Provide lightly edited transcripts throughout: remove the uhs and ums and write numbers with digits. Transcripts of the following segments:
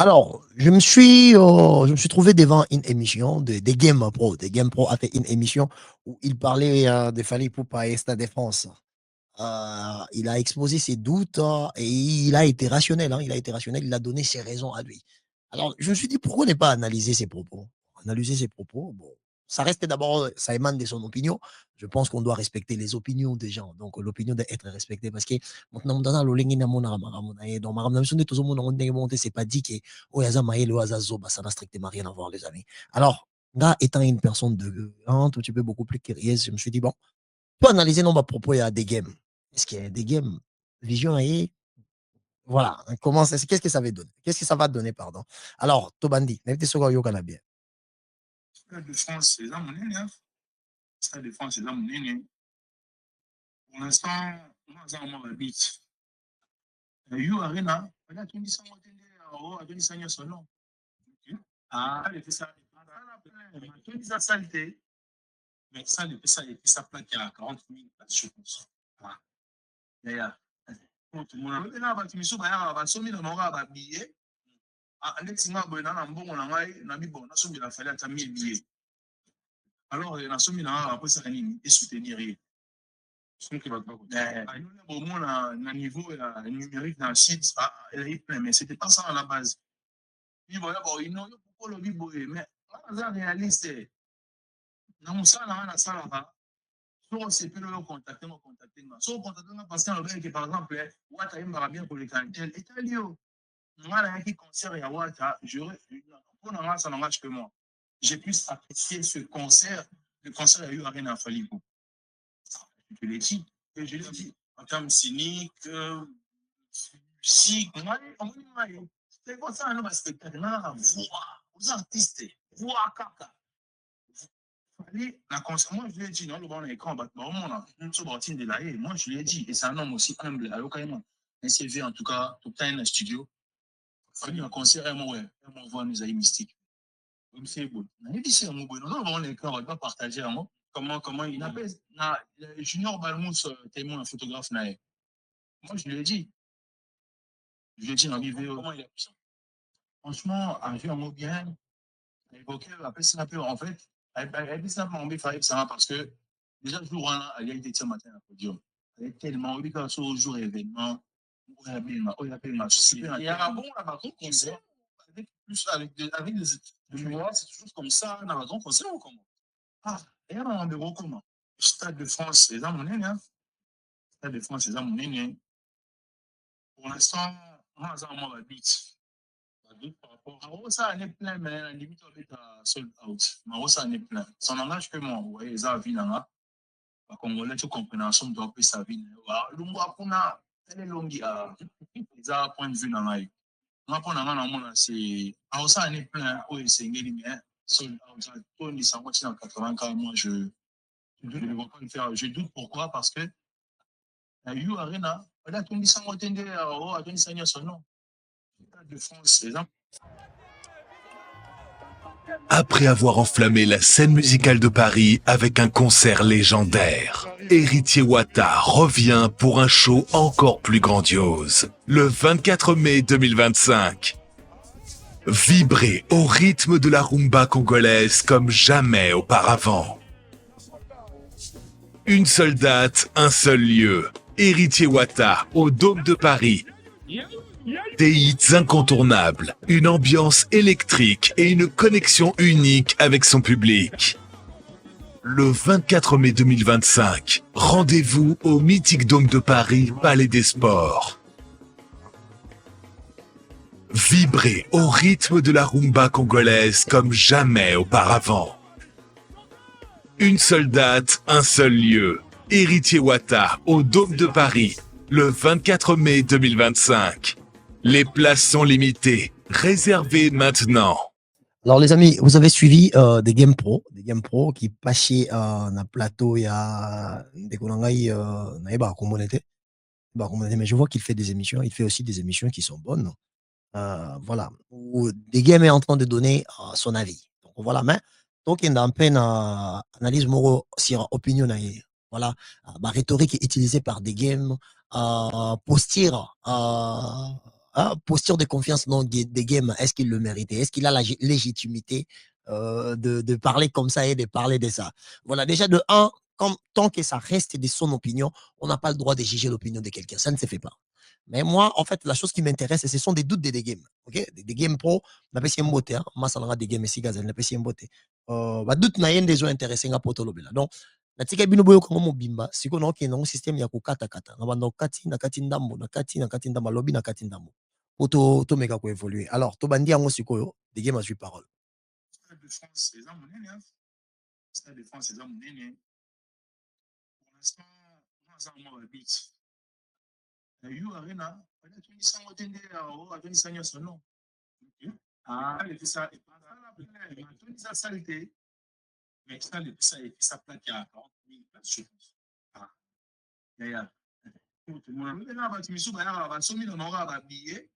Alors, je me suis trouvé devant une émission des Game Pro. Des Game Pro a fait une émission où il parlait de Fally Ipupa et Stade de France. Il a exposé ses doutes et il a été rationnel. Il a été rationnel. Il a donné ses raisons à lui. Alors, je me suis dit, pourquoi ne pas analyser ses propos? Analyser ses propos, bon, ça reste d'abord, ça émane de son opinion. Je pense qu'on doit respecter les opinions des gens. Donc, l'opinion doit être respectée parce que maintenant, dans le lingi na mona ramona et dans maram na misune tout le monde on est monté, c'est pas dit que oh yaza maïl ou yaza zoba, ça n'a strictement rien à voir, les amis. Alors, là, étant une personne de un tout petit peu beaucoup plus curieuse, je me suis dit, bon, pour analyser nos propos, il y a des games. Est-ce qu'il y a des games? Vision et voilà, comment qu'est-ce que ça va donner? Qu'est-ce que ça va donner, pardon? Alors, Tobandi, n'était ce qu'on a bien. Stade de France, c'est là mon aîné. Stade de France, c'est là mon aîné. Pour l'instant, moi, j'ai un habite. You Arena, on a 25 mois à 25 ans seulement. Ah, elle fait ça. On a dit ça saleté. Mais ça, elle fait ça, elle fait ça plaque à 40 000 places, je pense. Ah, d'ailleurs. Tout le monde a battu, mais souvent, il y a 100 000 billets. Alex nga boye na mbongo na ngai na bibo na sombi la fallait ata 1000 billets. Alors na sombi na après ça nini et soutenir rien. Son qui va pas. Bon moi na niveau numérique dans le site elle est plein mais c'était pas ça à la base. Puis voilà bon il non pourquoi le bibo mais ça réaliste. Na musala na sala ba. So c'est plus le contacter moi contacter moi. So contacter moi parce que par exemple Wata imba bien pour les candidates italien. Moi, là, qui concert et à Wata, pour un ça n'engage que moi. J'ai plus apprécié ce concert, le concert a eu Arena Falipo. Je l'ai dit. Et je l'ai dit en termes cyniques, si, c'est comme ça, un spectacle, aux artistes, voix, caca. Moi, je lui ai dit, non, le bon écran, moi, je lui ai dit, et c'est un homme aussi humble, alors quand même, un CV, en tout cas, tout le temps, un studio. Il y a un concert, ouais, on voit nous amis mystiques. C'est bon. On dit c'est un mot bon. Non, on est on va pas partager un mot. Comment il appelle Junior Balmous, témoin, un photographe naïf. Moi, je lui ai dit. Je lui ai dit dans la vidéo. Comment il a pu ça? Franchement, un vieux un mot bien, évoqué, après c'est un peu, en fait, elle dit simplement, il fallait que ça va parce que déjà, le jour là, elle a été ce matin à podium. Elle est tellement, oui, quand au jour événement, il y a un bon là-bas, concert, avec plus, avec des c'est toujours comme ça, dans la grande concert ou comment? Ah, il y a un bureau comment? Stade de France, c'est là mon aîné. Stade de France, c'est là mon aîné. Pour l'instant, moi, j'ai un mot à but. Par rapport à ça, on est plein, mais la limite, on est à sold out. Mais ça, on est plein. Ça n'engage que moi. Vous voyez, ça, vie là. Les Congolais, tu comprends, on doit payer sa vie. L'umba, on a, elle est longue, ça, point de vue dans la vie. Moi, pour l'instant, c'est, ça, on est plein. Oui, c'est une limite. Sold out. On est 80 cas. Moi, je ne vois pas le faire. Je doute pourquoi, parce que, la You Arena, on a 25 mois, à 25 ans, son nom. De France, les gens. Après avoir enflammé la scène musicale de Paris avec un concert légendaire, Héritier Wata revient pour un show encore plus grandiose, le 24 mai 2025. Vibrez au rythme de la rumba congolaise comme jamais auparavant. Une seule date, un seul lieu. Héritier Wata au Dôme de Paris. Des hits incontournables, une ambiance électrique et une connexion unique avec son public. Le 24 mai 2025, rendez-vous au mythique Dôme de Paris, Palais des Sports. Vibrez au rythme de la rumba congolaise comme jamais auparavant. Une seule date, un seul lieu. Héritier Wata au Dôme de Paris, le 24 mai 2025. Les places sont limitées. Réservez maintenant. Alors, les amis, vous avez suivi des Game Pro qui passaient dans le plateau. Il y a des Konangai, mais je vois qu'il fait des émissions. Il fait aussi des émissions qui sont bonnes. Voilà. Où des Game est en train de donner son avis. Donc, voilà. Mais, donc, il y a un peu une analyse moro sur opinion. Voilà. Ma rhétorique est utilisée par des Game posture. posture de confiance dans des games, est-ce qu'il le méritait? Est-ce qu'il a la légitimité de parler comme ça et de parler de ça? Voilà, déjà de un, tant que ça reste de son opinion, on n'a pas le droit de juger l'opinion de quelqu'un. Ça ne se fait pas. Mais moi, en fait, la chose qui m'intéresse, ce sont des doutes des games. Ok? Des games pro, on appelle ça mbote. Moi, ça n'aura des games ici, on appelle ça mbote. Doute n'a rien des gens intéressés à poto lobela. Donc, natika bino boyo kango mobimba siko na oke na système ya kokata kata na banda kati na kati ndambo na kati ndambo lobi na kati ndambo poto to meka ko évoluer alors to bandi yango sikoyo de game a joué parole Stade de France eza monene Stade de France eza monene pour l'instant naza mwa babiti na yo arena atonisango te nde atonisa nyonso non atonisa sale te mais stade epesa plate ya 40 000 place je pense yaya na bato misusu bayaka basomi na nanga babiye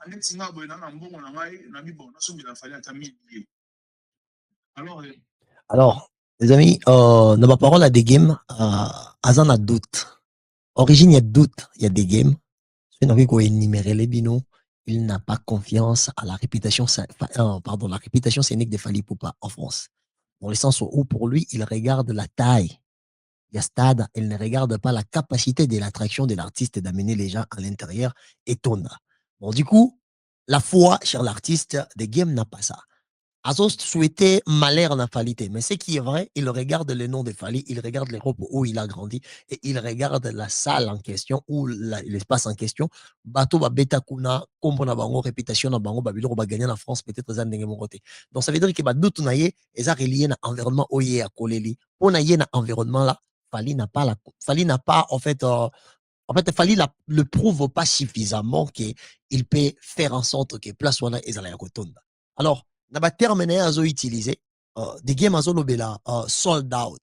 neti nga boye na mbongo na ngai na mibongo nasombela fali ata 1000 billets alors les amis dans ma parole à des games azan a doute origine il y a doute il y a des games c'est une ko énumérer les binos il n'a pas confiance à la réputation la réputation scénique de Fally Ipupa en France dans le sens où pour lui il regarde la taille. Il y a stade, il ne regarde pas la capacité de l'attraction de l'artiste d'amener les gens à l'intérieur et Tonda. Bon, du coup, la foi chez l'artiste de game n'a pas ça. Azos souhaitait malheur en Falité, mais ce qui est vrai, il regarde le nom de Fali, il regarde l'Europe où il a grandi et il regarde la salle en question ou l'espace en question. Bateau ba beta kuna, kombo na bango, réputation na bango, babilo ba gagner en France peut-être za ndenge côté. Donc ça veut dire que ba doute na ye, eza relié na environnement oye a koleli. Pour na ye na environnement là, Fali n'a pas en fait Fali le prouve pas suffisamment qu'il peut faire en sorte que place wana ezala ya kotonda. Alors na ba terme na azo utiliser des games azo lobela sold out.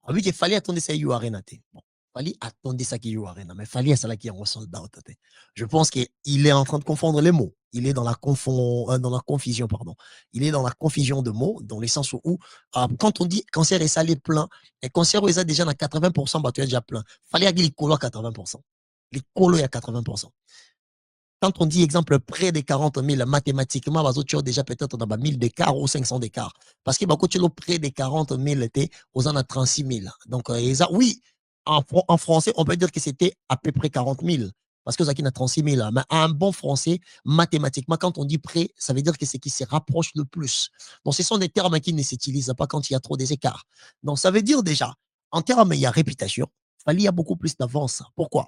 Abi que Fali attendait ça you arena te. Bon, Fali attendait ça qui you arena mais Fali ça là qui en sold out te. Je pense que il est en train de confondre les mots. Il est dans la confusion pardon. Il est dans la confusion de mots dans le sens où quand on dit cancer est salé plein et cancer est déjà à 80% bah tu es déjà plein. Fali a dit les colo à 80%. Les colo à 80%. Quand on dit, exemple, près de 40 000, mathématiquement, tu as déjà peut-être dans 1000 d'écart ou 500 d'écart. Parce que tu as près de 40 000, aux en a 36 000. Donc, oui, en français, on peut dire que c'était à peu près 40 000. Parce que ça qui a 36 000. Mais en bon français, mathématiquement, quand on dit près, ça veut dire que c'est qui se rapproche le plus. Donc, ce sont des termes qui ne s'utilisent pas quand il y a trop des écarts. Donc, ça veut dire déjà, en termes, il y a réputation, il y a beaucoup plus d'avance. Pourquoi?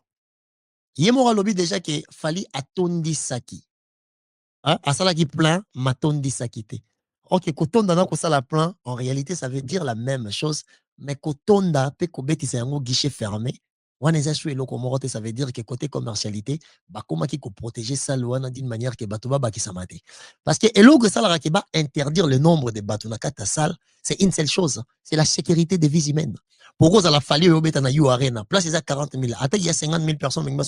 Yemora lobi déjà que Fali atondi saki. Hein? Asala qui plein, matondi saki te. Ok, kotonda na kosala plein, en réalité, ça veut dire la même chose. Mais kotonda, pe kobeti c'est un guichet fermé. Waneza sou eloko morote, ça veut dire que côté commercialité, bakoma ki ko protéger ça loana d'une manière que batoba baki samate. Parce que eloko ça la ba interdire le nombre de bateaux na kata salle, c'est une seule chose, c'est la sécurité des vies humaines. Pourquoi ça a fallu au beta na you arena? Place il y a 40 000. Attends, il y a 50 000 personnes qui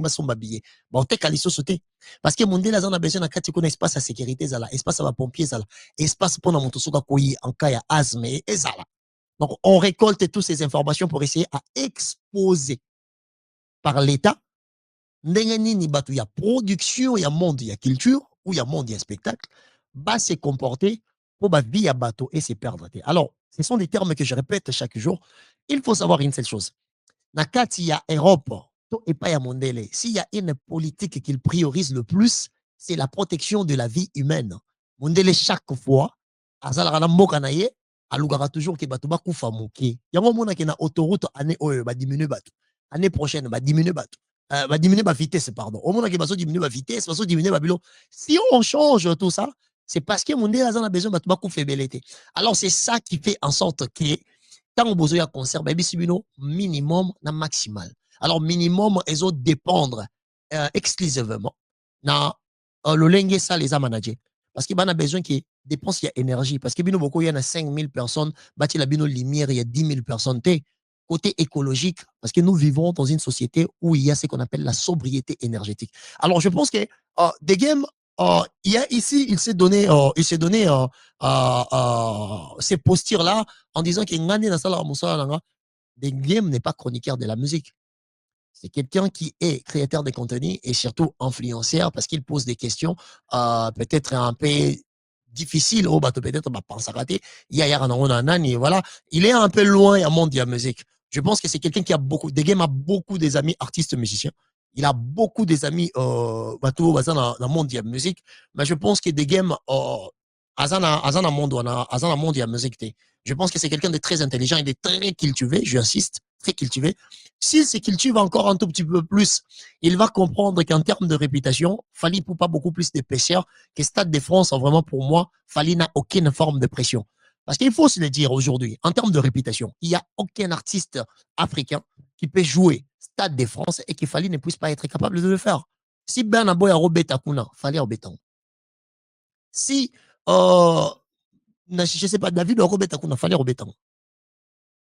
sont babillées. Bon, t'es calisso sauté. Parce que mon dé, là, on a besoin d'un espace à sécurité, espace à pompier, espace pour notre soka koyi en cas de asthme et ça. Donc, on récolte toutes ces informations pour essayer à exposer par l'État. Il y a production, il y a monde, il y a culture, ou il y a monde, il y a spectacle. Va se comporter pour la vie à bateau et se perdre. Alors, ce sont des termes que je répète chaque jour. Il faut savoir une seule chose. Nakati ya Europe, et pas ya Mondele. S'il y a une politique qu'il priorise le plus, c'est la protection de la vie humaine. Mondele, chaque fois, Azalara Mboka na ye, alugara toujours que bato bakufa moke. Yango mona ke na autoroute année oyo ba diminuer bato. Année prochaine ba diminuer bato. Va diminuer ma vitesse, pardon. Au moment où il diminuer ma vitesse, il diminuer ma bilo. Si on change tout ça, c'est parce que mon dé a besoin de beaucoup de faiblesse. Alors, c'est ça qui fait en sorte que quand on a besoin de concert, minimum, na maximal. Alors, minimum, ils ont dépendre exclusivement dans le lengue ça les a managés. Parce qu'il y a besoin qui dépense il y a énergie. Parce qu'il y a 5 000 personnes, il y a lumière, il y a 10 000 personnes. Côté écologique, parce que nous vivons dans une société où il y a ce qu'on appelle la sobriété énergétique. Alors, je pense que des games, il y a ici, il s'est donné ces postures-là en disant que des games n'est pas chroniqueur de la musique. C'est quelqu'un qui est créateur de contenu et surtout influenceur parce qu'il pose des questions peut-être un peu difficiles. Oh, bah, peut-être, bah, pense à rater. Voilà. Il est un peu loin à monde de la musique. Je pense que c'est quelqu'un qui a beaucoup, des games a beaucoup des amis artistes musiciens. Il a beaucoup des amis, dans le monde de la musique. Mais je pense que des games, Azana monde, de la musique, je pense que c'est quelqu'un de très intelligent, il est très cultivé, j'insiste, très cultivé. S'il se cultive encore un tout petit peu plus, il va comprendre qu'en termes de réputation, Fally Poupa beaucoup plus d'épaisseur que Stade de France. Vraiment, pour moi, Fally n'a aucune forme de pression. Parce qu'il faut se le dire aujourd'hui, en termes de réputation, il n'y a aucun artiste africain qui peut jouer Stade de France et que Fally ne puisse pas être capable de le faire. Si Ben Boy a Robert Takuna, Fally a béton. Si, je ne sais pas, David a Robert Takuna, Fally a béton.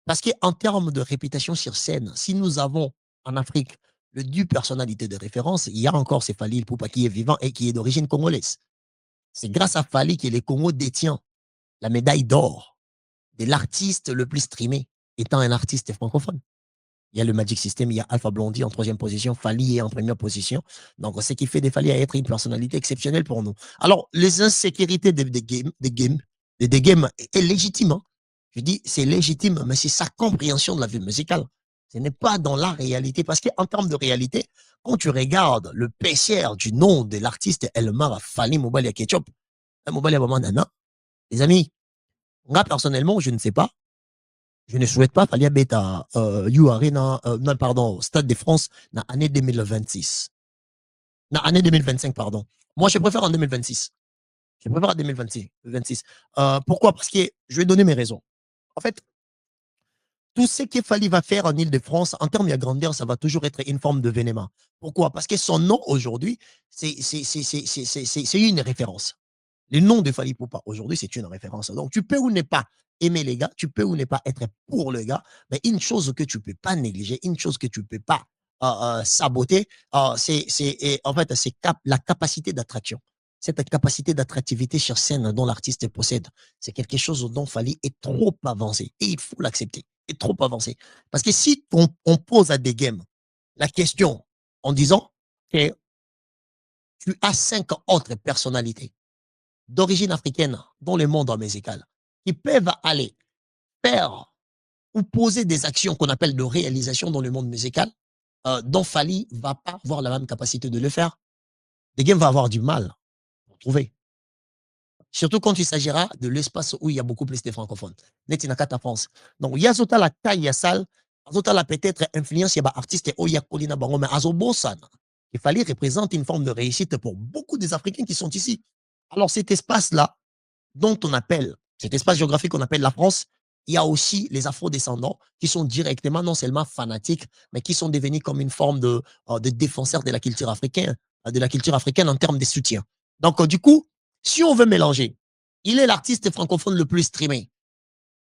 Parce qu'en termes de réputation sur scène, si nous avons en Afrique le due personnalité de référence, il y a encore ces Fally Poupa qui est vivant et qui est d'origine congolaise. C'est grâce à Fally que les Congo détient la médaille d'or de l'artiste le plus streamé, étant un artiste francophone. Il y a le Magic System, il y a Alpha Blondie en 3e position, Fally est en première position. Donc, ce qui fait des Fally à être une personnalité exceptionnelle pour nous. Alors, les insécurités des games est légitime. Hein. Je dis, c'est légitime, mais c'est sa compréhension de la vie musicale. Ce n'est pas dans la réalité. Parce qu'en termes de réalité, quand tu regardes le PCR du nom de l'artiste Elmar Fally Mobali Ketchup, Mobali Nana, les amis, moi, personnellement, je ne sais pas. Je ne souhaite pas Fally Beta You Arena, non, pardon, Stade de France, dans l'année 2026. Dans l'année 2025, pardon. Moi, je préfère en 2026. Je préfère en 2026. Pourquoi? Parce que je vais donner mes raisons. En fait, tout ce que Fally va faire en Ile-de-France, en termes de grandeur, ça va toujours être une forme de vénément. Pourquoi? Parce que son nom aujourd'hui, c'est une référence. Le nom de Fally Poupa aujourd'hui, c'est une référence. Donc, tu peux ou ne pas aimer les gars, tu peux ou ne pas être pour le gars, mais une chose que tu ne peux pas négliger, une chose que tu ne peux pas saboter, c'est en fait la capacité d'attraction. Cette capacité d'attractivité sur scène dont l'artiste possède, c'est quelque chose dont Fally est trop avancé. Et il faut l'accepter. Est trop avancé. Parce que si on pose à des games la question en disant que tu as 5 autres personnalités d'origine africaine dans le monde musical qui peuvent aller faire ou poser des actions qu'on appelle de réalisation dans le monde musical, dont Fally va pas avoir la même capacité de le faire. Les games va avoir du mal pour trouver. Surtout quand il s'agira de l'espace où il y a beaucoup plus de francophones. Net Inakata France. Donc, il y a la taille, il y a salle, la peut-être influence, il y a artiste, il y a Colina Bango, mais Azobosan. Il fallait représenter une forme de réussite pour beaucoup des Africains qui sont ici. Alors, cet espace-là, dont on appelle, cet espace géographique qu'on appelle la France, il y a aussi les afro-descendants qui sont directement, non seulement fanatiques, mais qui sont devenus comme une forme de défenseurs de la culture africaine en termes de soutien. Donc, du coup, si on veut mélanger, il est l'artiste francophone le plus streamé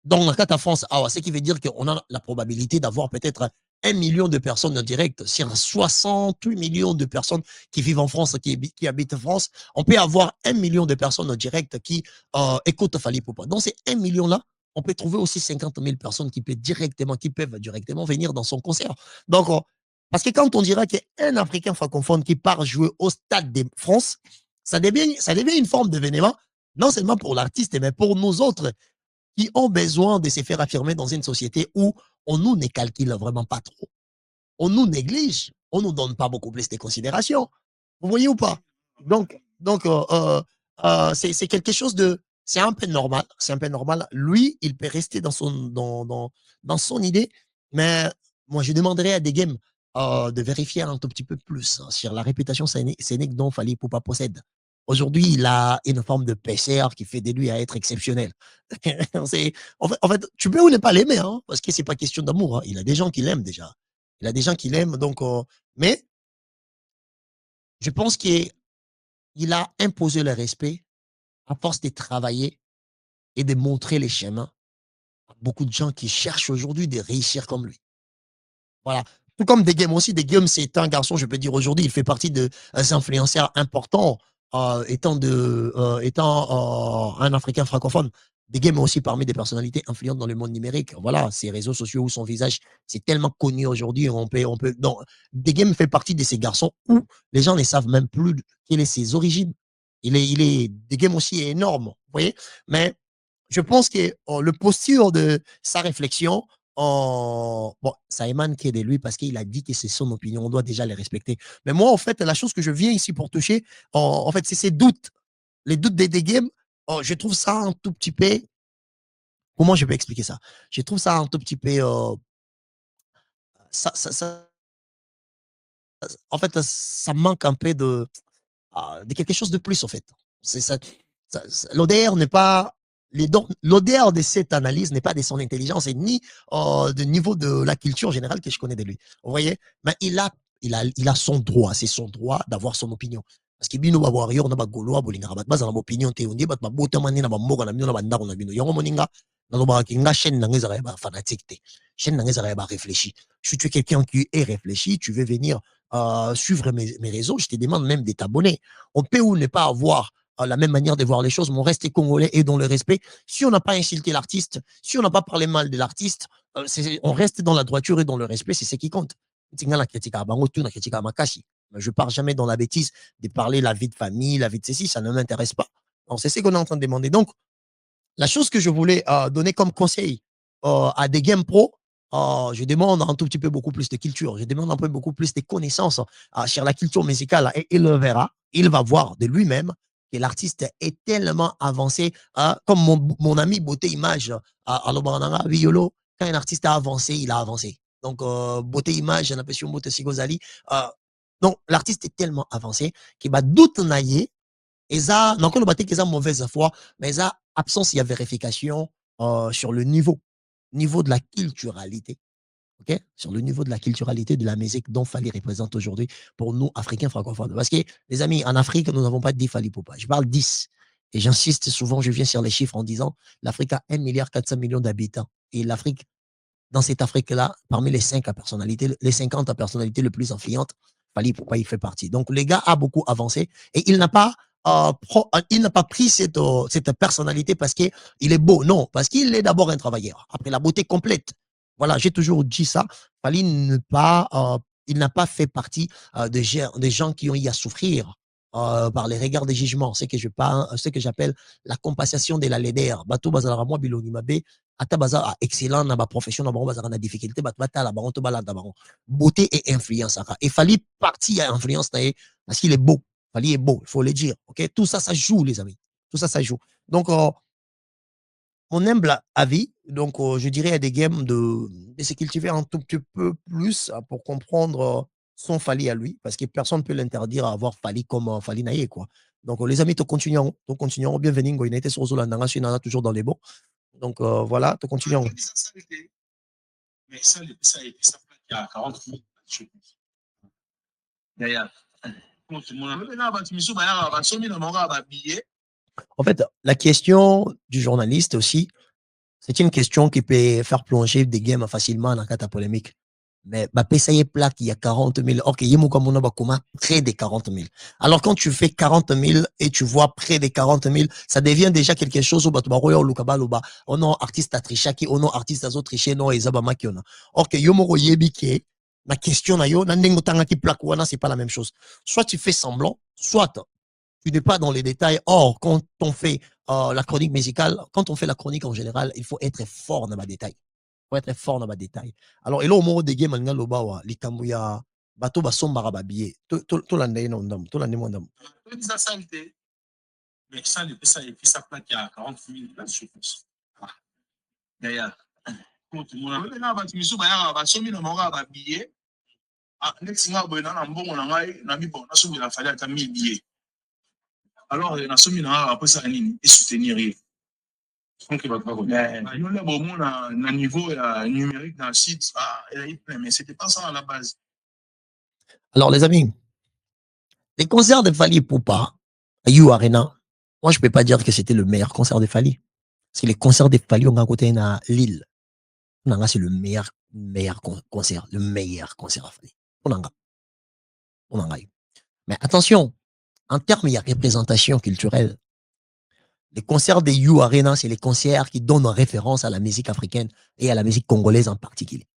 dans la carte à France. Ce qui veut dire qu'on a la probabilité d'avoir peut-être 1 million de personnes en direct sur 68 millions de personnes qui vivent en France, qui habitent en France. On peut avoir 1 million de personnes en direct qui écoutent Fally Poupa. Dans ces 1 million-là, on peut trouver aussi 50 000 personnes qui peuvent directement venir dans son concert. Donc, parce que quand on dira qu'un Africain francophone qui part jouer au Stade de France, ça devient une forme d'événement, non seulement pour l'artiste, mais pour nous autres qui ont besoin de se faire affirmer dans une société où on nous ne calcule vraiment pas trop. On nous néglige, on nous donne pas beaucoup plus de considération. Vous voyez ou pas? Donc c'est quelque chose de... C'est un peu normal. C'est un peu normal. Lui, il peut rester dans son idée, mais moi, je demanderais à des games de vérifier un tout petit peu plus sur la réputation scénique dont Fally Poupa possède. Aujourd'hui, il a une forme de PCR qui fait de lui à être exceptionnel. en fait, tu peux ou ne pas l'aimer, hein, parce que c'est pas question d'amour. Hein. Il a des gens qui l'aiment déjà. Il a des gens qui l'aiment, donc. Mais je pense qu'il a imposé le respect à force de travailler et de montrer les chemins à beaucoup de gens qui cherchent aujourd'hui de réussir comme lui. Voilà. Tout comme des games aussi. Des games, c'est un garçon, je peux dire aujourd'hui, il fait partie des influenceurs importants. Étant un Africain francophone. Des games aussi parmi des personnalités influentes dans le monde numérique. Voilà, ces réseaux sociaux où son visage, c'est tellement connu aujourd'hui, donc, des games fait partie de ces garçons où les gens ne savent même plus quelles sont ses origines. Des games aussi énormes, vous voyez. Mais je pense que le posture de sa réflexion, bon, ça émane qui est de lui parce qu'il a dit que c'est son opinion, on doit déjà les respecter. Mais moi, en fait, la chose que je viens ici pour toucher, en fait, c'est ses doutes. Les doutes des games, je trouve ça un tout petit peu. Comment je peux expliquer ça? Je trouve ça un tout petit peu. Ça, en fait, ça manque un peu de quelque chose de plus, en fait. C'est ça. L'ODR n'est pas. L'ODR de cette analyse n'est pas de son intelligence et ni du niveau de la culture générale que je connais de lui. Vous voyez? Mais il a son droit. C'est son droit d'avoir son opinion. Parce que bino bawa yo na bagolo abolinga bat baza na opinion te ondi bat babota mani na bamoka na bino na bandako na bino yango moninga na loba kinga chaîne na ngeza ba fanatique te chaîne na ngeza ba réfléchi. Si tu es quelqu'un qui est réfléchi, tu veux venir suivre mes réseaux, je te demande même de t'abonner. On peut ou ne pas avoir la même manière de voir les choses, mais on reste congolais et dans le respect. Si on n'a pas insulté l'artiste, si on n'a pas parlé mal de l'artiste, on reste dans la droiture et dans le respect, c'est ce qui compte. Je ne pars jamais dans la bêtise de parler la vie de famille, la vie de ceci, ça ne m'intéresse pas. Donc, c'est ce qu'on est en train de demander. Donc, la chose que je voulais donner comme conseil à des game pro, je demande un tout petit peu beaucoup plus de culture, je demande un peu beaucoup plus de connaissances sur la culture musicale et il le verra, il va voir de lui-même que l'artiste est tellement avancé, comme mon ami Beauté Image à Lobananga, Violo, quand un artiste a avancé, il a avancé. Donc, Beauté Image, j'ai l'impression Beauté Sigozali. Donc, l'artiste est tellement avancé qu'il va doute nailler et ça, non qu'on battait qu'ils ont mauvaise foi, mais ça, absence, il y a vérification sur le niveau de la culturalité. OK? Sur le niveau de la culturalité de la musique dont Fali représente aujourd'hui pour nous, Africains francophones. Parce que, les amis, en Afrique, nous n'avons pas dit Fali Poupa. Je parle 10. Et j'insiste souvent, je viens sur les chiffres en disant l'Afrique a 1,4 milliard d'habitants. Et l'Afrique, dans cette Afrique-là, parmi les 50 personnalités les plus influentes, Fali Poupa, il fait partie. Donc, le gars a beaucoup avancé et il n'a pas pris cette personnalité parce qu'il est beau. Non, parce qu'il est d'abord un travailleur. Après la beauté complète. Voilà, j'ai toujours dit ça. Fali il n'a pas fait partie des gens qui ont eu à souffrir par les regards des jugements. Ce que j'appelle la compensation de la laideur. Bato bazala moi bilongi mabe, ata baza excellent dans ma profession, dans ma difficulté, bata la baron to balanda baron. Beauté et influence. Et Fali partie à influence parce qu'il est beau. Fali est beau, il faut le dire. Ok, tout ça, ça joue, les amis. Tout ça, ça joue. Donc, mon humble avis, donc je dirais à des games de se cultiver un tout petit peu plus pour comprendre son Fali à lui, parce que personne ne peut l'interdire à avoir Fali comme Fali Naye, quoi. Donc, les amis, te continuons. Bienvenue, Ngoïnete, sur Zolanda, je suis toujours dans les bons. Donc, voilà, te continuons. Mais ça, il y a 40 000. D'ailleurs, en fait, la question du journaliste aussi, c'est une question qui peut faire plonger des games facilement dans la polémique. Mais ça y est plat qu'il y a 40 000. Ok, près des 40 000. Alors quand tu fais 40 000 et tu vois près des 40 000, ça devient déjà quelque chose où on a artiste à trichaki, on a artiste à tricher, non, et zabama qui on a. Ok, yomoro yebike, la question na yo, nandengo tanga ki plakuana, c'est pas la même chose. Soit tu fais semblant, soit tu n'es pas dans les détails. Or, quand on fait la chronique musicale, quand on fait la chronique en général, il faut être fort dans ma détail. Il faut être fort dans ma détail. Alors, et là, au moment des games, on a l'obawa, l'ikamuya, bato basomba babiye, tout l'année, non, tout l'année, mon dame. Mais ça, et puis ça plaque à 40 000 places, je pense. D'ailleurs, quand on a un bâtiment, il y a un billet. Next thing, on a un bon, on a un bon, on a fallu à 1000 billets. Alors, on a soumis après ça, et soutenir. Donc, il va pas revenir. Nous, là, on a un niveau numérique dans le site, mais c'était pas ça à la base. Alors, les amis, les concerts de Fali Poupa à You Arena, moi, je peux pas dire que c'était le meilleur concert de Fali. Parce que les concerts de Fali, on a côté à Lille. C'est le meilleur concert, le meilleur concert à Fali. On a. Mais attention, en termes de représentation culturelle, Les concerts des You Arena, c'est les concerts qui donnent référence à la musique africaine et à la musique congolaise en particulier.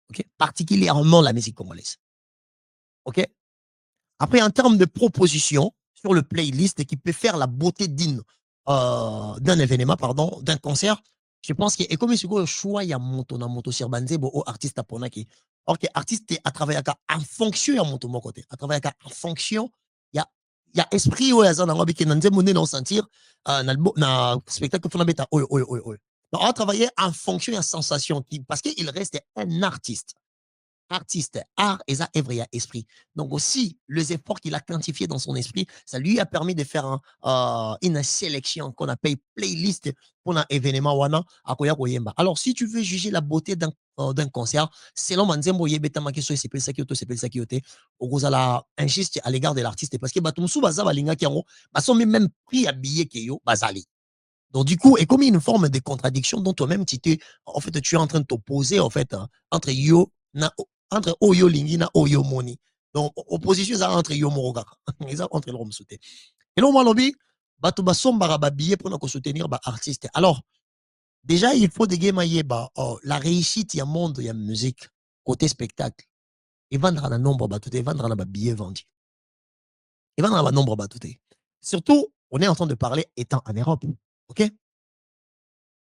OK? Particulièrement la musique congolaise. OK? Après, en termes de propositions sur le playlist qui peut faire la beauté d'un événement, pardon, d'un concert, je pense que, et comme il y a le choix, il y a na moto sur banze, bo artiste à ponaki. Or, que artiste à travailler en fonction, il y a mon côté. À travailler en fonction, il y a esprit, où il y a un envie qui n'a pas sentir, na spectacle, il faut bêta, donc, on travailler en fonction, il y a sensation, parce qu'il reste un artiste. Artiste, art et ça, œuvre et esprit. Donc aussi, les efforts qu'il a quantifiés dans son esprit, ça lui a permis de faire une sélection qu'on appelle playlist pour un événement wana à Koya Koyemba. Alors, si tu veux juger la beauté d'un concert, selon Manzembo Yebeta Makeso, c'est ça qui est au la injuste à l'égard de l'artiste parce que Batumsu Baza Balinga Kiango, sont même pris à billet Keyo Bazali. Donc, du coup, et comme il y a une forme de contradiction dont toi-même, tu es en train de t'opposer, en fait, entre entre Oyo Lingina, Oyo Moni. Donc, opposition, ça entre Yo Moroga. Ils entre l'homme sauté. Et là, moi, lobby, bato basombara ba billet pour nous soutenir ba artiste. Alors, déjà, il faut des games la réussite, il y a monde, il y a musique, côté spectacle. Et vendre un nombre batouté, vendre un billet vendu. Et vendre un nombre batouté. Surtout, on est en train de parler étant en Europe. OK?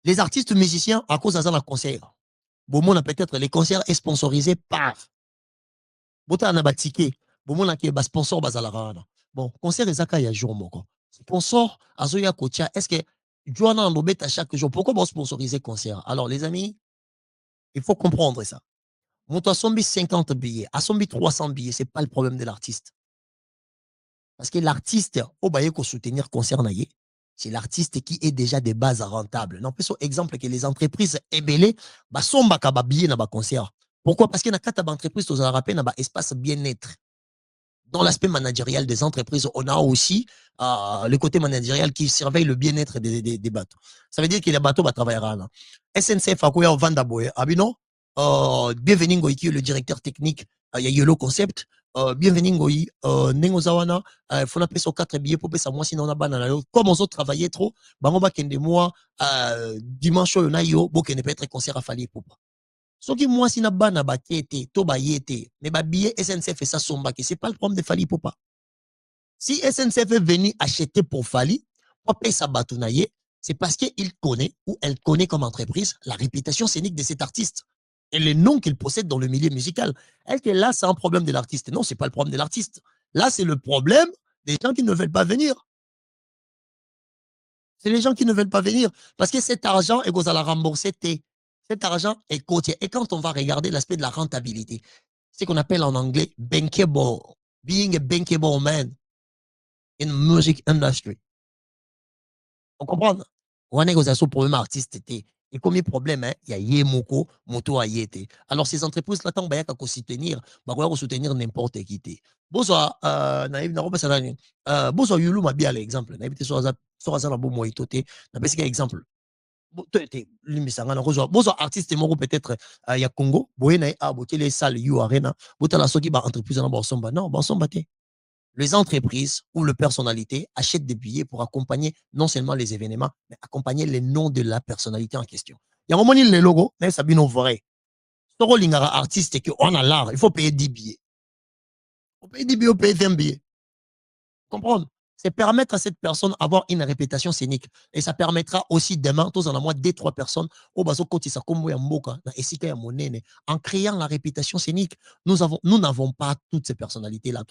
Les artistes musiciens, à cause d'un concert, bon, peut-être les concerts est sponsorisés par. Bota na ticket. Bon, on a sponsor bazalarana. Bon, concert ezaka ya jour moko. Sponsor azoya kocha. Est-ce que Joana Ndobet à chaque jour? Pourquoi vous sponsoriser concert? Alors, les amis, il faut comprendre ça. Monto a 50 billets, à 300 billets, c'est pas le problème de l'artiste. Parce que l'artiste, au baye ko soutenir concert naïe, c'est l'artiste qui est déjà des bases rentables. Non, plus exemple que les entreprises ébélées, bah, sont ba billet na ba concert. Pourquoi? Parce que na kata ba entreprise, aux rappel na ba espace bien-être. Dans l'aspect managérial des entreprises, on a aussi le côté managérial qui surveille le bien-être des bateaux. Ça veut dire que les bateaux va travailler. SNCF a quoi vendre boye. Abino, bienvenue Ngoïki, le directeur technique, il y a Yolo Concept. Bienvenue Ngoï, Nengozawana, il faut appeler sur 4 billets pour payer ça. Moi, sinon, on a banana. Comme on a travaillé trop, on va kende moi, dimanche, on a yo, bon, qu'on ne peut être concert à Fali pour pas. Ce qui moi si na bana ba kete to ba yete mais ba billet SNCF et ça somba que c'est pas le problème de Fali Poupa. Si SNCF est venu acheter pour Fali pour payer sa batounaye, c'est parce qu'il connaît ou elle connaît comme entreprise la réputation scénique de cet artiste et les noms qu'il possède dans le milieu musical. Est-ce que là c'est un problème de l'artiste? Non, c'est pas le problème de l'artiste. Là c'est le problème des gens qui ne veulent pas venir. C'est les gens qui ne veulent pas venir parce que cet argent est à la rembourser. Cet argent est côtier. Et quand on va regarder l'aspect de la rentabilité, c'est ce qu'on appelle en anglais bankable, being a bankable man in music industry. On comprend? On a négociation pour un artiste. Et comme il y a problème, il y a Yemoko, Moto a Yete. Alors, ces entreprises-là, tant qu'il y a soutenir, il soutenir n'importe qui. Bonsoir, bonsoir, Yulu m'a bien l'exemple. Naïf, sur un bon mot, il exemple. Bonsoir artiste moko peut-être il y a Congo boyena a boté les salles You Arena botala soki ba entreprise na bosomba non bosomba te. Les entreprises ou les personnalités achètent des billets pour accompagner non seulement les événements mais accompagner les noms de la personnalité en question. Il y a un moment les logos mais ça bien vrai. Soro lingara artiste que on a l'art, il faut payer 10 billets. On paye 10 billets, on paye 20 billets. Comprendre? C'est permettre à cette personne d'avoir une réputation scénique. Et ça permettra aussi demain, tous en moins 2-3 personnes, en créant la réputation scénique. Nous n'avons pas toutes ces personnalités-là.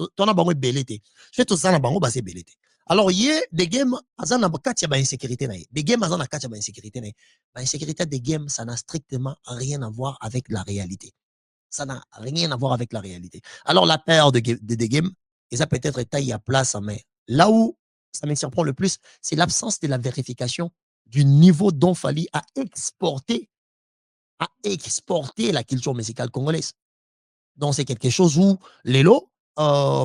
Alors, il y a des games, il y a insécurité. Des games, il y a insécurité. L'insécurité des games, ça n'a strictement rien à voir avec la réalité. Ça n'a rien à voir avec la réalité. Alors, la paire de games, et ça peut-être taille à place, mais là où ça me surprend le plus, c'est l'absence de la vérification du niveau dont Fali a exporté la culture musicale congolaise. Donc, c'est quelque chose où les lots,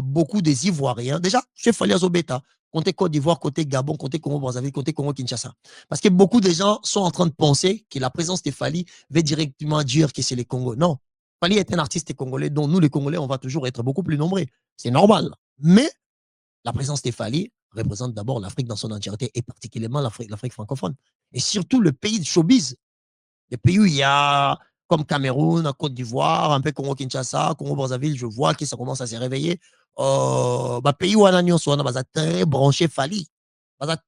beaucoup des Ivoiriens, déjà, chez Fali Azobeta, côté Côte d'Ivoire, côté Gabon, côté Congo-Brazzaville, côté Congo-Kinshasa. Parce que beaucoup de gens sont en train de penser que la présence de Fali veut directement dire que c'est les Congos. Non. Fali est un artiste congolais dont nous, les Congolais, on va toujours être beaucoup plus nombreux. C'est normal. Mais la présence de Fali représente d'abord l'Afrique dans son entièreté et particulièrement l'Afrique francophone. Et surtout le pays de showbiz. Les pays où il y a, comme Cameroun, Côte d'Ivoire, un peu Congo-Kinshasa, Congo-Brazzaville, je vois que ça commence à se réveiller. Pays où on a très branché Fali.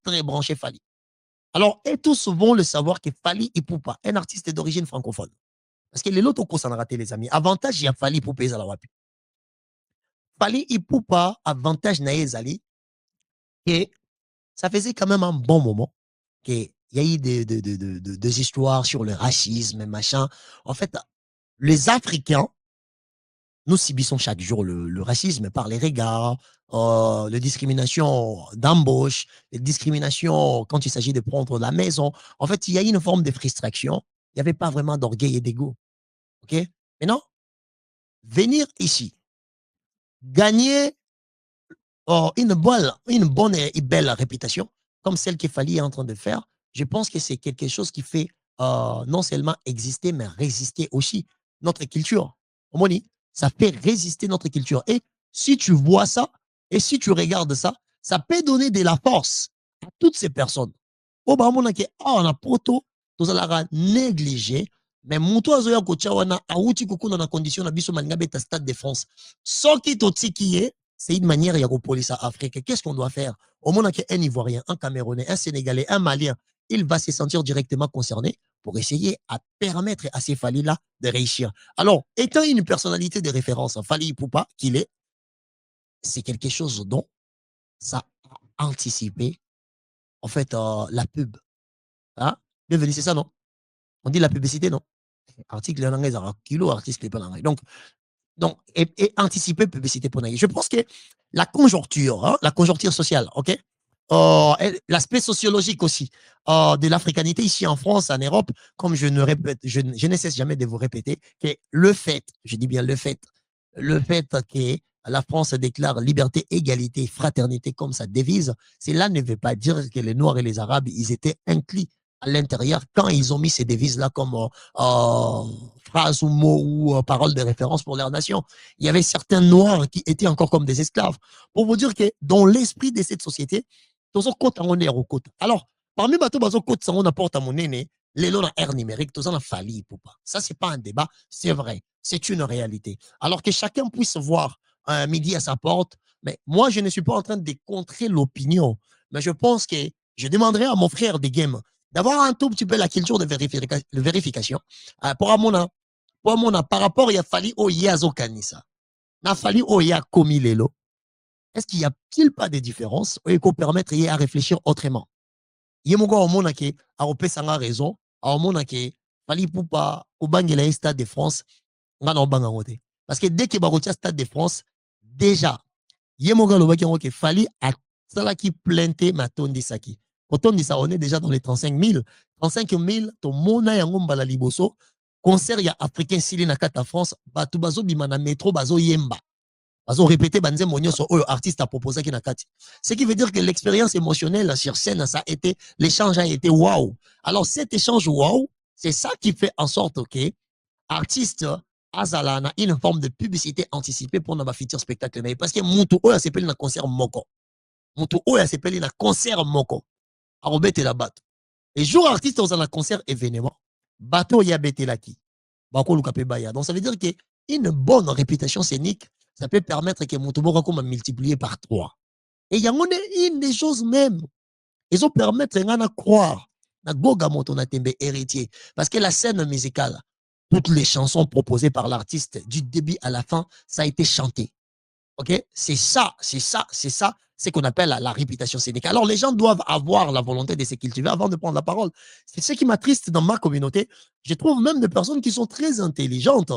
Très branché Fali. Alors, et tous vont le savoir que Fali Ipupa, un artiste d'origine francophone. Parce que les autres ont raté, les amis. Avantage, il y a Fali Ipupa, ils wapi. Fali Ipupa, avantage, Naezali, que ça faisait quand même un bon moment. Il y a eu des histoires sur le racisme, machin. En fait, les Africains, nous subissons chaque jour le racisme par les regards, les discriminations d'embauche, les discriminations quand il s'agit de prendre la maison. En fait, il y a une forme de frustration. Il n'y avait pas vraiment d'orgueil et d'ego. OK? Maintenant, venir ici, gagner une bonne et belle réputation, comme celle que Fali est en train de faire, je pense que c'est quelque chose qui fait non seulement exister, mais résister aussi notre culture. Omoni, ça fait résister notre culture. Et si tu vois ça, et si tu regardes ça, ça peut donner de la force à toutes ces personnes. Oh, bah, on a poto, tout ça l'a négligé, mais mutu azoya kocha wana auti kukuna na condition na biso malinga beta stade de France. Soki totiki c'est une manière de police Afrique. Qu'est-ce qu'on doit faire? Au moins qu'un Ivoirien, un Camerounais, un Sénégalais, un Malien, il va se sentir directement concerné pour essayer à permettre à ces Fali-là de réussir. Alors, étant une personnalité de référence, Fali Poupa, qu'il est, c'est quelque chose dont ça a anticipé, en fait, la pub. Hein? Bienvenue, c'est ça, non? On dit la publicité, non? Article en anglais, kilo, article en anglais. Et anticiper publicité pour Nagui. Je pense que la conjoncture sociale, ok, l'aspect sociologique aussi de l'africanité ici en France, en Europe, comme je ne cesse jamais de vous répéter, que le fait, je dis bien le fait que la France déclare liberté, égalité, fraternité comme sa devise, cela ne veut pas dire que les Noirs et les Arabes, ils étaient inclus à l'intérieur quand ils ont mis ces devises-là comme phrases ou mots ou paroles de référence pour leur nation. Il y avait certains Noirs qui étaient encore comme des esclaves. Pour vous dire que dans l'esprit de cette société, alors, parmi bateaux, côte, on apporte à mon aîné, les lots en air numérique, tout ça, on a fallu pour pas. Ça, c'est pas un débat, c'est vrai, c'est une réalité. Alors que chacun puisse voir un midi à sa porte, mais moi, je ne suis pas en train de contrer l'opinion, mais je pense que je demanderai à mon frère des games d'avoir un tout petit peu la culture de vérification. Pour mon par rapport, il a fallu au Yazo Kanisa. Il a fallu au Ya Komi Lelo. Est-ce qu'il n'y a-t-il pas de différence et qu'on permette à réfléchir autrement? Il y a mon gars au monde qui a raison, au monde qui fali poupa au bangela Stade de France, parce que dès que barotia Stade de France, déjà, il y a mon gars qui fali à cela qui plaintait ma tondi saki. Quand on dit ça, on est déjà dans les 35 000. 35 000, ton mona yangomba la liboso, concert ya africain sili na kata France, batu bazo bimana métro bazo yemba. Bazo répété banze monyo so artiste a proposé qui na kati. Ce qui veut dire que l'expérience émotionnelle sur scène, ça a été, l'échange a été waouh. Alors cet échange waouh, c'est ça qui fait en sorte que artiste azalana une forme de publicité anticipée pour notre futur spectacle. Parce que Moutou Oya s'appelle un concert moko. Moutou Oya s'appelle un concert moko. Arobete la batte. Et jour artiste dans un concert événement, bateau ya bete la ki. Bako lukape baya. Donc ça veut dire qu'une bonne réputation scénique, ça peut permettre que Moutou Boka comme multiplier par 3. Et il y a une des choses même. Ils ont permettre de croire na goga moto na tembe héritier. Parce que la scène musicale, toutes les chansons proposées par l'artiste du début à la fin, ça a été chanté. Ok? C'est ça, ce qu'on appelle la réputation scénique. Alors, les gens doivent avoir la volonté de se cultiver avant de prendre la parole. C'est ce qui m'attriste dans ma communauté. Je trouve même des personnes qui sont très intelligentes.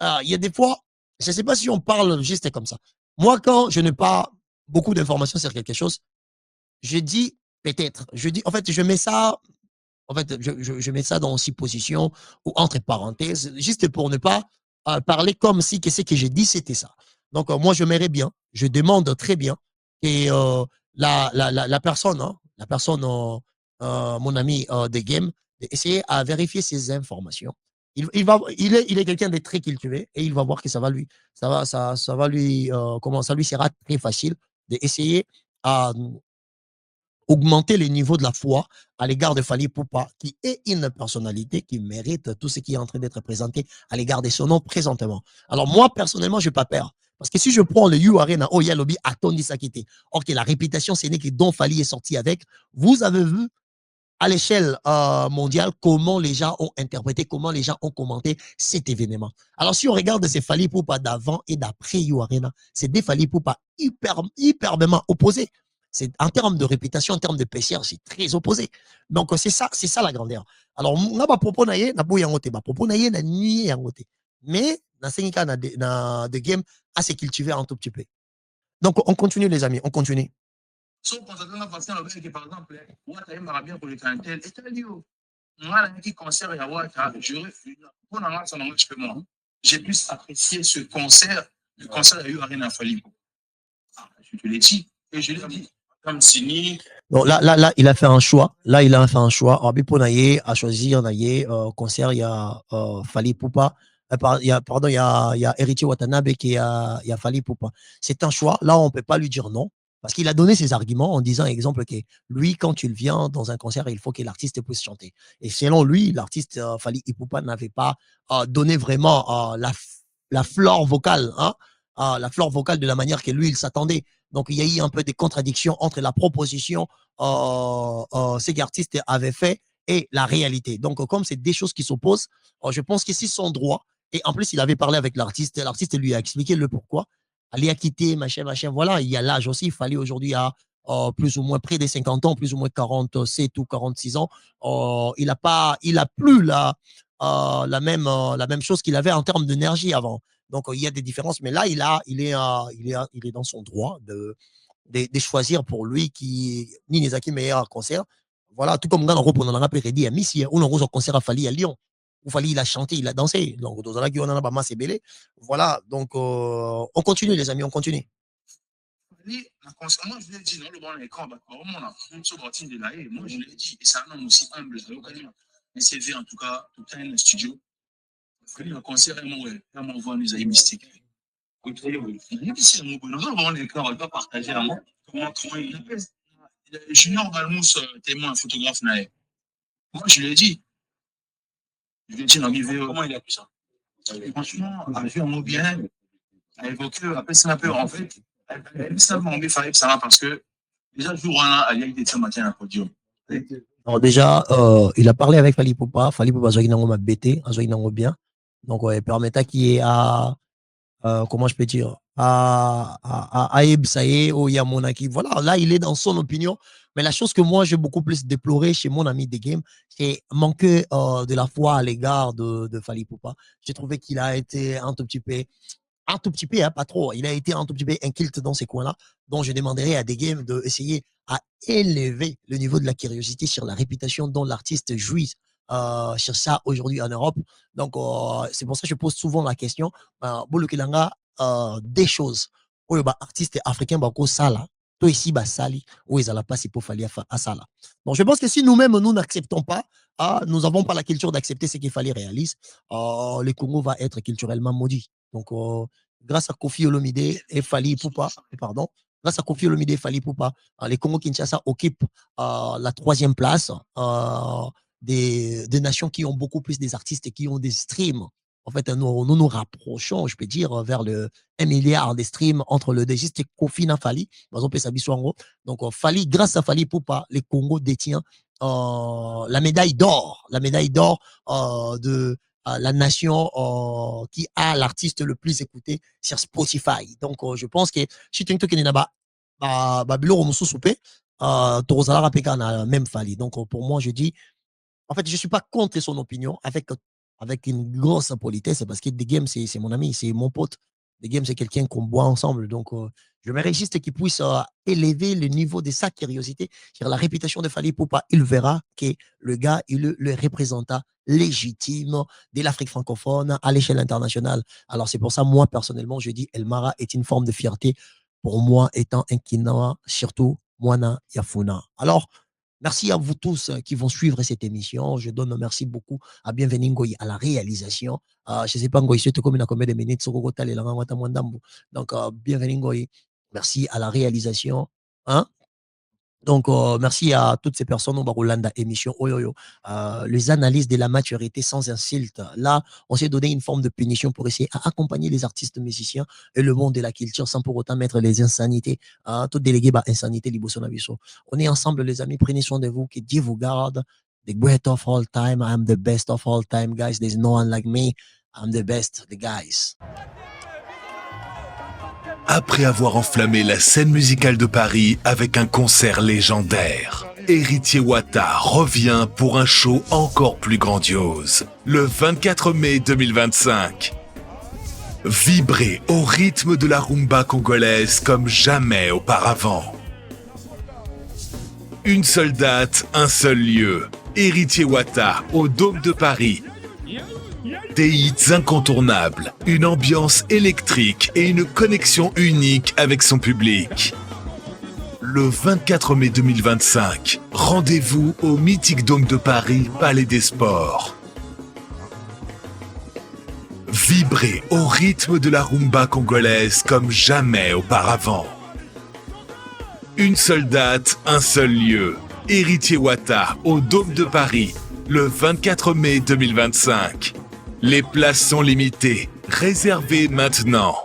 Il y a des fois, je ne sais pas si on parle juste comme ça. Moi, quand je n'ai pas beaucoup d'informations sur quelque chose, je dis peut-être. Je dis, en fait, je mets ça. En fait, je mets ça dans supposition ou entre parenthèses, juste pour ne pas parler comme si que ce que j'ai dit, c'était ça. Donc, moi, je m'aimerais bien, je demande très bien que la personne, mon ami de game, essayer à vérifier ses informations. Il est quelqu'un de très cultivé et il va voir que ça va lui, ça va lui sera très facile d'essayer à augmenter le niveau de la foi à l'égard de Fally Ipupa, qui est une personnalité qui mérite tout ce qui est en train d'être présenté à l'égard de son nom présentement. Alors moi, personnellement, je n'ai pas peur. Parce que si je prends le U Arena, oh, il y a lobby Atondi Sakité. Ok, la réputation scénique dont Fally est sorti avec, vous avez vu à l'échelle mondiale comment les gens ont interprété, comment les gens ont commenté cet événement. Alors, si on regarde ces Fally Ipupa d'avant et d'après You Arena, c'est des Fally Ipupa hyperbement opposés. C'est en termes de réputation, en termes de PCR, c'est très opposé. Donc, c'est ça la grandeur. Alors, on a pas propos naïe, na bouy yangote, ba propos naïe, na nuit yangote. Mais, dans ce cas, na de game, à se cultiver un tout petit peu. Donc, on continue, les amis, on continue. So, constatant la façon que, par exemple, Wata aimera bien pour le clientèle, et t'as dit, moi, qui concert à Wata, pour un match, j'ai plus apprécié ce concert, le concert a eu Arena Fally. Je te l'ai dit, et je l'ai dit, comme Sini. Donc là, il a fait un choix. Là, il a fait un choix. Orbi Naye a choisi concert, il y a Fally Ipupa. Il y a Héritier Watanabe qui a Fally Ipupa. C'est un choix. Là, on ne peut pas lui dire non. Parce qu'il a donné ses arguments en disant, exemple, que lui, quand tu viens dans un concert, il faut que l'artiste puisse chanter. Et selon lui, l'artiste Fally Ipupa n'avait pas donné vraiment la flore vocale, hein, la flore vocale de la manière que lui, il s'attendait. Donc, il y a eu un peu des contradictions entre la proposition ce qu'artiste avait fait et la réalité. Donc, comme c'est des choses qui s'opposent, je pense que c'est son droit. Et en plus, il avait parlé avec l'artiste. L'artiste lui a expliqué le pourquoi. Aller à quitter, machin. Voilà, il y a l'âge aussi. Il fallait aujourd'hui à plus ou moins près des 50 ans, plus ou moins 47 ou 46 ans. Il a plus la même chose qu'il avait en termes d'énergie avant. Donc, il y a des différences, mais là, il est dans son droit de choisir pour lui qui ni Nizaki meilleur concert. Voilà, tout comme dans l'Europe, on en a dit à Missi, on a un concert à Fali à Lyon. Où Fali, il a chanté, il a dansé. Donc, dans la on en a pas masse belé. Voilà, donc, on continue, les amis, on continue. Moi, je l'ai dit, non, le bon écran, vraiment, là, moi, je l'ai dit, et c'est un homme aussi humble, un CV, en tout cas, tout un studio. Il y a un concert, on m'envoie un Isaïe Mystique. On va partager à moi. Comment il appelle Junior Balmous, témoin, photographe. Moi, je lui ai dit, non, comment il a pu ça? Franchement, à vu un mot bien, à évoquer, après, c'est un peu, en fait, elle simplement envie de faire ça parce que, déjà, le jour où il y a eu des tirs matin à podium. Alors, déjà, il a parlé avec Fally Ipupa. Fally Ipupa, Zoï Nango m'a bêté, Zoï Nango bien. Donc, ouais, permettra qu'il y ait comment je peux dire, à Ebsaye ou Yamonaki. Voilà, là, il est dans son opinion. Mais la chose que moi, j'ai beaucoup plus déploré chez mon ami des games, c'est manquer de la foi à l'égard de Fally Ipupa. J'ai trouvé qu'il a été un tout petit peu, hein, pas trop. Il a été un tout petit peu inculte dans ces coins-là. Donc, je demanderais à des games d'essayer à élever le niveau de la curiosité sur la réputation dont l'artiste jouit sur ça aujourd'hui en Europe. Donc, c'est pour ça que je pose souvent la question. Bolukilanga, des choses. Oui, bah, artiste africain, bah, ça là. Toi ici, bah, sali. Oui, ça l'a pas si pour fallait à ça là. Donc, je pense que si nous-mêmes, nous n'acceptons pas, nous n'avons pas la culture d'accepter ce qu'il fallait réaliser, le Congo va être culturellement maudit. Donc, grâce à Kofi Olomide et Fally Ipupa, pardon, grâce à Kofi Olomide et Fally Ipupa, les Congo-Kinshasa occupent la 3e place des nations qui ont beaucoup plus des artistes et qui ont des streams. En fait, nous rapprochons, je peux dire, vers le 1 milliard de streams entre le juste Kofi et Fally. Donc, Fally, grâce à Fally Ipupa, les Congo détient la médaille d'or de la nation qui a l'artiste le plus écouté sur Spotify. Donc, je pense que si tu as même Fally. Donc, pour moi, je dis, en fait, je ne suis pas contre son opinion avec une grosse politesse parce que The Game, c'est mon ami, c'est mon pote. The Game, c'est quelqu'un qu'on boit ensemble. Donc, je me juste qu'il puisse élever le niveau de sa curiosité sur la réputation de Fally Ipupa. Il verra que le gars est le représentant légitime de l'Afrique francophone à l'échelle internationale. Alors, c'est pour ça, moi, personnellement, je dis Elmara est une forme de fierté pour moi, étant un Kinawa, surtout Moana Yafuna. Alors, merci à vous tous qui vont suivre cette émission. Je donne merci beaucoup à Bienvenue Ngoyi à la réalisation. Je ne sais pas Ngoyi, c'est combien de minutes. Donc, Bienvenue Ngoyi. Merci à la réalisation. Hein? Donc, merci à toutes ces personnes au Barolanda émission Oyoyo. Les analyses de la maturité sans insulte. Là, on s'est donné une forme de punition pour essayer à accompagner les artistes musiciens et le monde de la culture sans pour autant mettre les insanités. Tout délégué, bah, insanité, liboso na biso. On est ensemble, les amis. Prenez soin de vous. Que Dieu vous garde. The great of all time. I'm the best of all time, guys. There's no one like me. I'm the best, the guys. Après avoir enflammé la scène musicale de Paris avec un concert légendaire, Héritier Wata revient pour un show encore plus grandiose, le 24 mai 2025. Vibrez au rythme de la rumba congolaise comme jamais auparavant. Une seule date, un seul lieu. Héritier Wata au Dôme de Paris. Des hits incontournables, une ambiance électrique et une connexion unique avec son public. Le 24 mai 2025, rendez-vous au mythique Dôme de Paris, Palais des Sports. Vibrez au rythme de la rumba congolaise comme jamais auparavant. Une seule date, un seul lieu. Héritier Wata au Dôme de Paris, le 24 mai 2025. Les places sont limitées. Réservez maintenant.